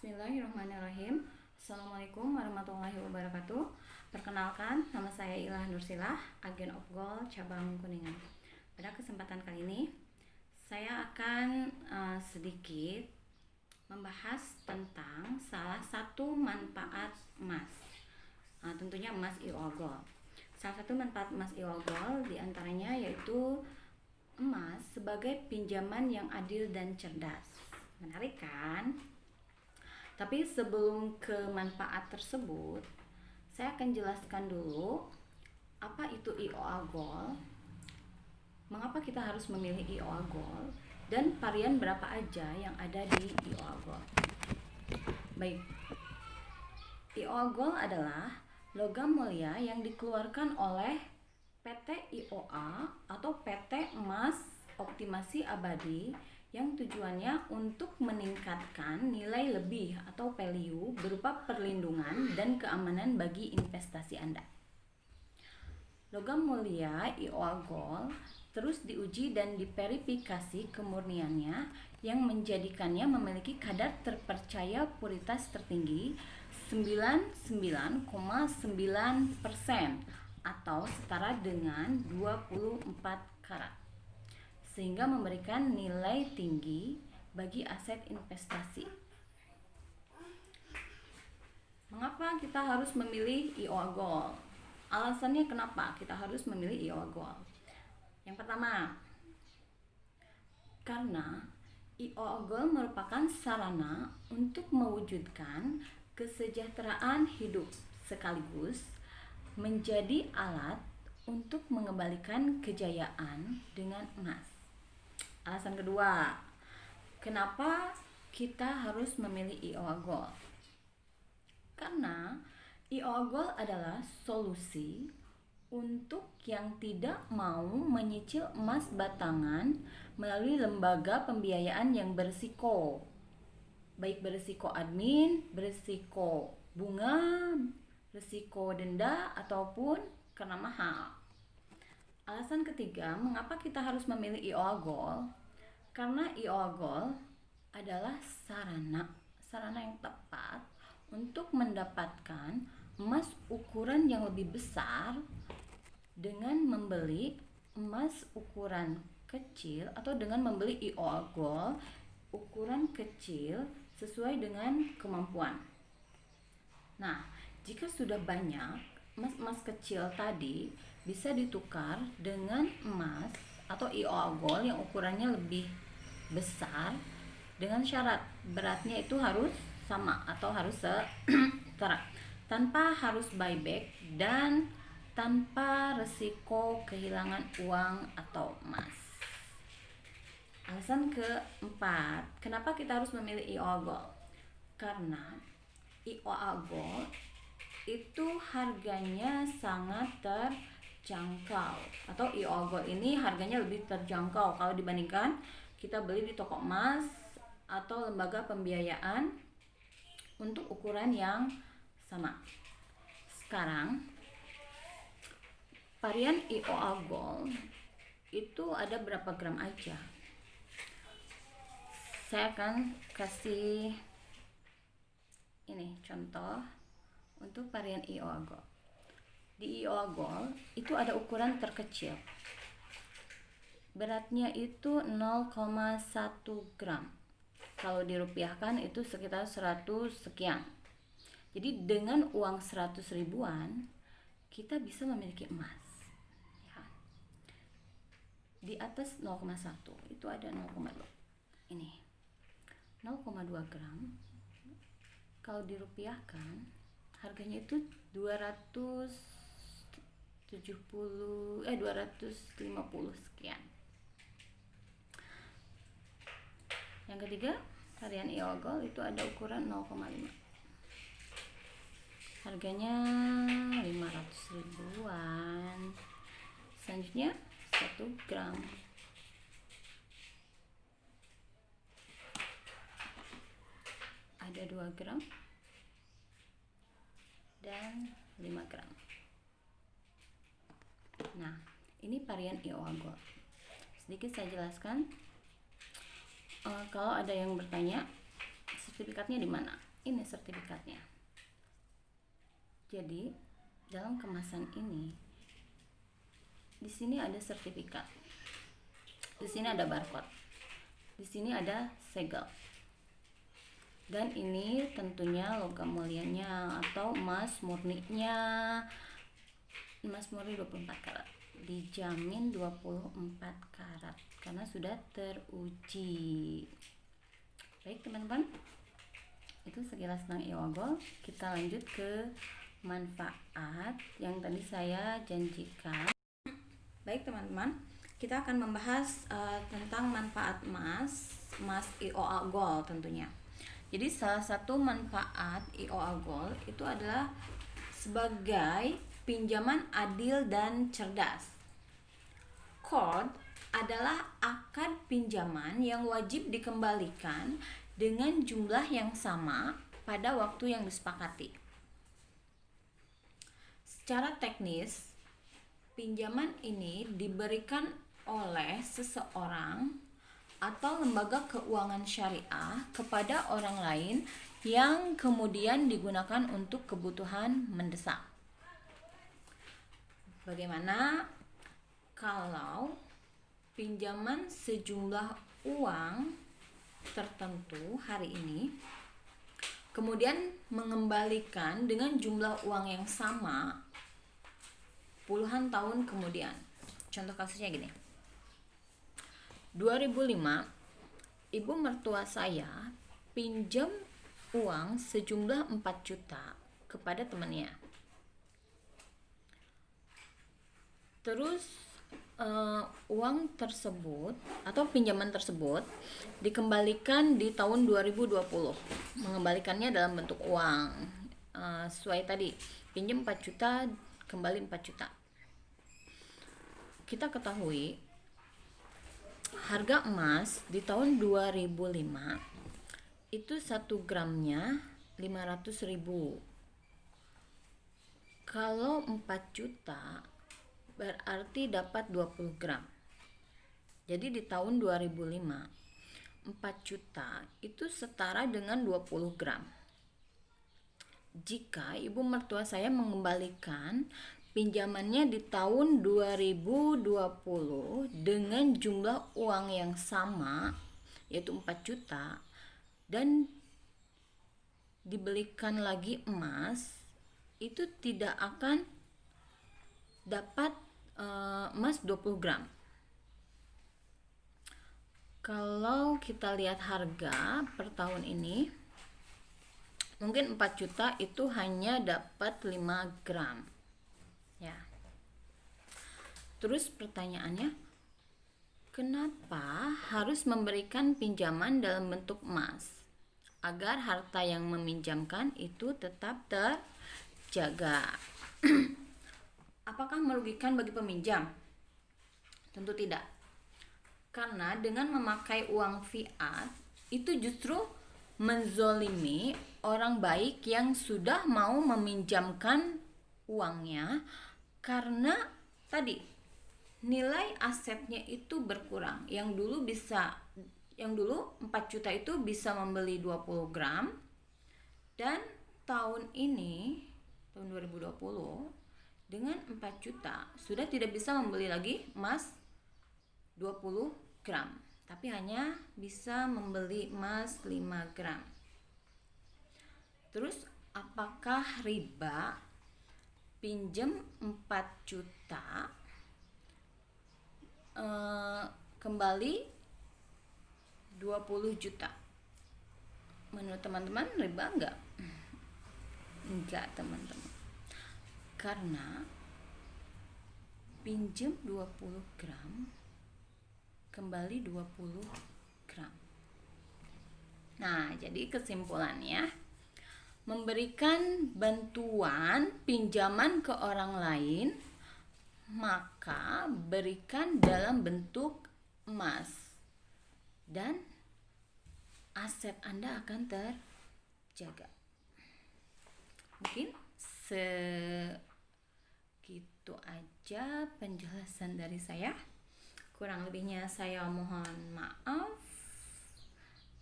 Bismillahirrahmanirrahim. Assalamualaikum warahmatullahi wabarakatuh. Perkenalkan, nama saya Ilah Nursilah, agen of Gold cabang Kuningan. Pada kesempatan kali ini, saya akan sedikit membahas tentang salah satu manfaat emas. Tentunya emas IOA Gold. Salah satu manfaat emas IOA Gold diantaranya yaitu emas sebagai pinjaman yang adil dan cerdas. Menarik kan? Tapi sebelum ke manfaat tersebut, saya akan jelaskan dulu apa itu IOA Gold, mengapa kita harus memilih IOA Gold, dan varian berapa aja yang ada di IOA Gold. Baik, IOA Gold adalah logam mulia yang dikeluarkan oleh PT IOA atau PT Emas Optimasi Abadi yang tujuannya untuk meningkatkan nilai lebih atau value berupa perlindungan dan keamanan bagi investasi Anda. Logam mulia IOA Gold terus diuji dan diverifikasi kemurniannya yang menjadikannya memiliki kadar terpercaya puritas tertinggi 99,9% atau setara dengan 24 karat. Sehingga memberikan nilai tinggi bagi aset investasi. Mengapa kita harus memilih IOA Gold? Alasannya kenapa kita harus memilih IOA Gold? Yang pertama, karena IOA Gold merupakan sarana untuk mewujudkan kesejahteraan hidup sekaligus menjadi alat untuk mengembalikan kejayaan dengan emas. Alasan kedua, kenapa kita harus memilih IOA Gold? Karena IOA Gold adalah solusi untuk yang tidak mau menyicil emas batangan melalui lembaga pembiayaan yang berisiko. Baik berisiko admin, berisiko bunga, risiko denda, ataupun karena mahal. Alasan ketiga, mengapa kita harus memilih IOA Gold? Karena IOA Gold adalah sarana yang tepat untuk mendapatkan emas ukuran yang lebih besar dengan membeli emas ukuran kecil atau dengan membeli IOA Gold ukuran kecil sesuai dengan kemampuan. Nah, jika sudah banyak emas kecil tadi bisa ditukar dengan emas atau IOA Gold yang ukurannya lebih besar dengan syarat beratnya itu harus sama atau harus setara, tanpa harus buyback dan tanpa resiko kehilangan uang atau emas. Alasan keempat, kenapa kita harus memilih IOA Gold? Karena IOA Gold itu harganya sangat terjangkau, atau IOA Gold ini harganya lebih terjangkau kalau dibandingkan kita beli di toko emas atau lembaga pembiayaan untuk ukuran yang sama. Sekarang varian IOA Gold itu ada berapa gram aja? Saya akan kasih ini contoh untuk varian IOA Gold. Di IOA Gold itu ada ukuran terkecil. Beratnya itu 0,1 gram. Kalau dirupiahkan itu sekitar 100 sekian. Jadi dengan uang 100 ribuan kita bisa memiliki emas. Ya. Di atas 0,1 itu ada 0,2. Ini 0,2 gram. Kalau dirupiahkan harganya itu 250 sekian. Yang ketiga, varian IOA Gold itu ada ukuran 0,5. Harganya 500 ribuan. Selanjutnya 1 gram. Ada 2 gram dan 5 gram. Nah, ini varian IOA Gold. Sedikit saya jelaskan. Kalau ada yang bertanya, sertifikatnya di mana? Ini sertifikatnya. Jadi dalam kemasan ini, di sini ada sertifikat, di sini ada barcode, di sini ada segel, dan ini tentunya logam mulianya atau emas murninya, emas murni 24 karat, dijamin 24 karat karena sudah teruji. Baik teman-teman, itu sekilas tentang IOA Gold. Kita lanjut ke manfaat yang tadi saya janjikan. Baik teman-teman, kita akan membahas tentang manfaat emas IOA Gold tentunya. Jadi salah satu manfaat IOA Gold itu adalah sebagai pinjaman adil dan cerdas. Cord adalah akad pinjaman yang wajib dikembalikan dengan jumlah yang sama pada waktu yang disepakati. Secara teknis, pinjaman ini diberikan oleh seseorang atau lembaga keuangan syariah kepada orang lain yang kemudian digunakan untuk kebutuhan mendesak. Bagaimana kalau pinjaman sejumlah uang tertentu hari ini kemudian mengembalikan dengan jumlah uang yang sama puluhan tahun kemudian? Contoh kasusnya gini. 2005, ibu mertua saya pinjam uang sejumlah 4 juta kepada temannya. Terus uang tersebut atau pinjaman tersebut dikembalikan di tahun 2020. Mengembalikannya dalam bentuk uang. Sesuai tadi, pinjam 4 juta, kembali 4 juta. Kita ketahui harga emas di tahun 2005 itu 1 gramnya 500.000. Kalau 4 juta berarti dapat 20 gram. Jadi di tahun 2005 4 juta itu setara dengan 20 gram. Jika ibu mertua saya mengembalikan pinjamannya di tahun 2020 dengan jumlah uang yang sama, yaitu 4 juta, dan dibelikan lagi emas, itu tidak akan dapat emas 20 gram. Kalau kita lihat harga per tahun ini, mungkin 4 juta itu hanya dapat 5 gram. Ya. Terus pertanyaannya, kenapa harus memberikan pinjaman dalam bentuk emas? Agar harta yang meminjamkan itu tetap terjaga. Apakah merugikan bagi peminjam? Tentu tidak. Karena dengan memakai uang fiat itu justru menzolimi orang baik yang sudah mau meminjamkan uangnya, karena tadi nilai asetnya itu berkurang. Yang dulu 4 juta itu bisa membeli 20 gram, dan tahun ini, tahun 2020, dengan 4 juta sudah tidak bisa membeli lagi emas 20 gram, tapi hanya bisa membeli emas 5 gram. Terus apakah riba pinjam 4 juta kembali 20 juta? Menurut teman-teman riba enggak? Enggak teman-teman. Karena pinjam 20 gram kembali 20 gram. Nah, jadi kesimpulannya, memberikan bantuan pinjaman ke orang lain, maka berikan dalam bentuk emas, dan aset Anda akan terjaga. Mungkin segitu aja penjelasan dari saya. Kurang lebihnya saya mohon maaf.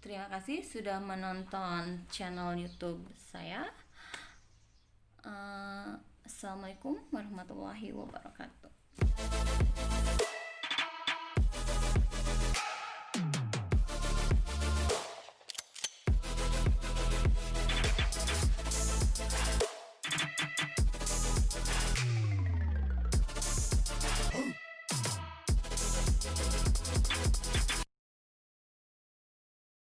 Terima kasih sudah menonton channel YouTube saya. Assalamualaikum warahmatullahi wabarakatuh.